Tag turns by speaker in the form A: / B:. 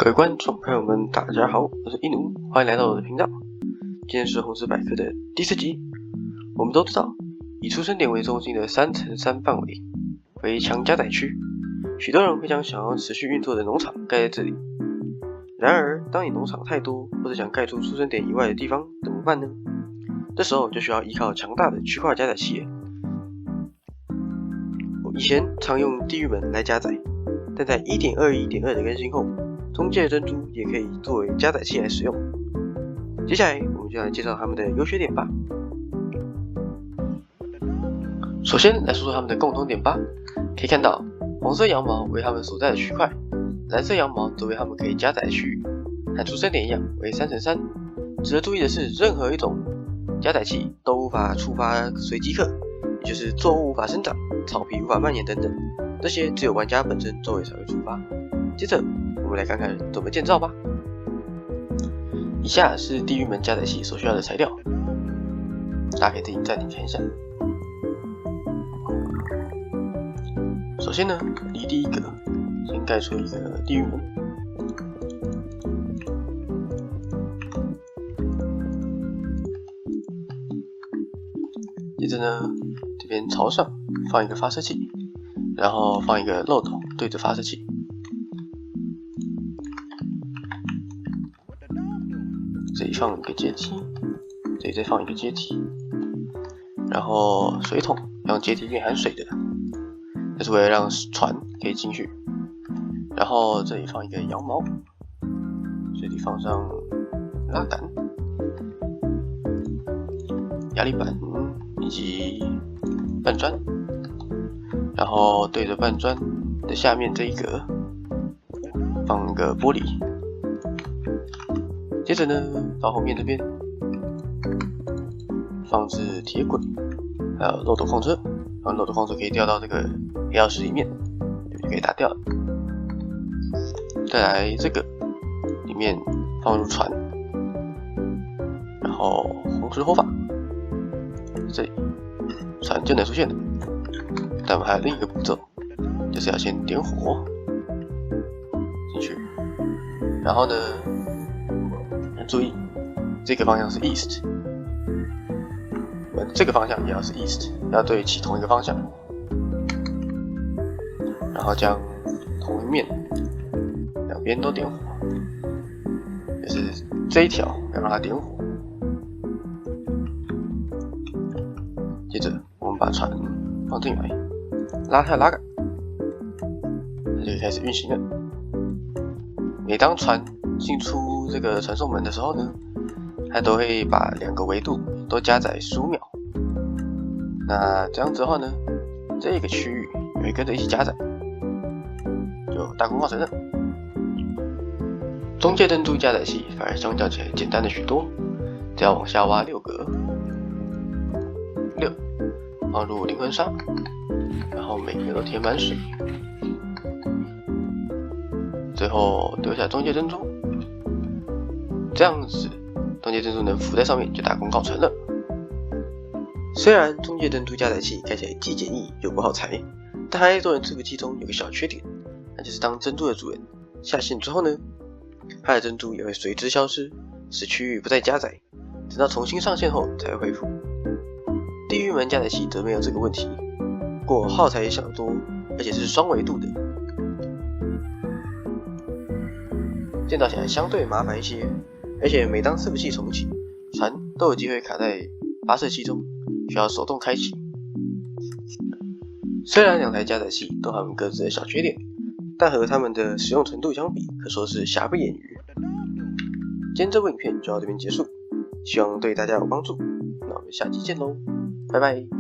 A: 各位观众朋友们，大家好，我是一奴，欢迎来到我的频道。今天是红石百科的第4集。我们都知道，以出生点为中心的3×3范围为强加载区，许多人会将想要持续运作的农场盖在这里。然而，当你农场太多，或者想盖出出生点以外的地方，怎么办呢？这时候就需要依靠强大的区块加载器。我以前常用地狱门来加载，但在 1.21.2 的更新后，中介珍珠也可以作为加载器来使用。接下来我们就来介绍它们的优缺点吧。首先来说说它们的共同点吧。可以看到，红色羊毛为它们所在的区块，蓝色羊毛则为它们可以加载的区域，和出生点一样为3×3。值得注意的是，任何一种加载器都无法触发随机客，也就是作物无法生长、草皮无法蔓延等等，这些只有玩家本身周围才会触发。接着我们来看看怎么建造吧。以下是地狱门加载器所需要的材料，大家可以自己暂停看一下。首先呢，离地一格，先盖出一个地狱门。接着呢，这边朝上放一个发射器，然后放一个漏斗对着发射器。这里放一个阶梯，这里再放一个阶梯，然后水桶让阶梯变含水的，这是为了让船可以进去。然后这里放一个羊毛，这里放上拉杆、压力板以及半砖，然后对着半砖的下面这一格放一个玻璃。接着呢，到后面这边放置铁轨，还有漏斗矿车，然后漏斗矿车可以掉到这个黑曜石里面，就可以打掉了。再来这个里面放入船，然后红石火法，这里船就能出现了。但我们还有另一个步骤，就是要先点火进去，然后呢，注意，这个方向是 East， 这个方向也要是 East， 要对齐同一个方向。然后将同一面两边都点火，就是这一条要让它点火。接着我们把船放进来，拉下拉杆，它就开始运行了。每当船进出这个传送门的时候呢，它都会把2个维度都加载15秒。那这样子的话呢，这个区域也会跟着一起加载，就大功告成了。中介珍珠加载器反而相较起来简单了许多，只要往下挖6格，6放入灵魂沙，然后每个都填满水，最后丢下中介珍珠。这样子，中介珍珠能浮在上面就大功告成了。虽然中介珍珠加载器看起来既简易又不耗材，但它在多人伺服器中有个小缺点，那就是当珍珠的主人下线之后呢，它的珍珠也会随之消失，使区域不再加载，等到重新上线后才会恢复。地狱门加载器则没有这个问题，不过耗材也相当多，而且是双维度的，建造起来相对麻烦一些。而且每当伺服器重启，船都有机会卡在发射器中，需要手动开启。虽然2台加载器都有它们各自的小缺点，但和它们的实用程度相比，可说是瑕不掩瑜。今天这部影片就到这边结束，希望对大家有帮助。那我们下期见喽，拜拜。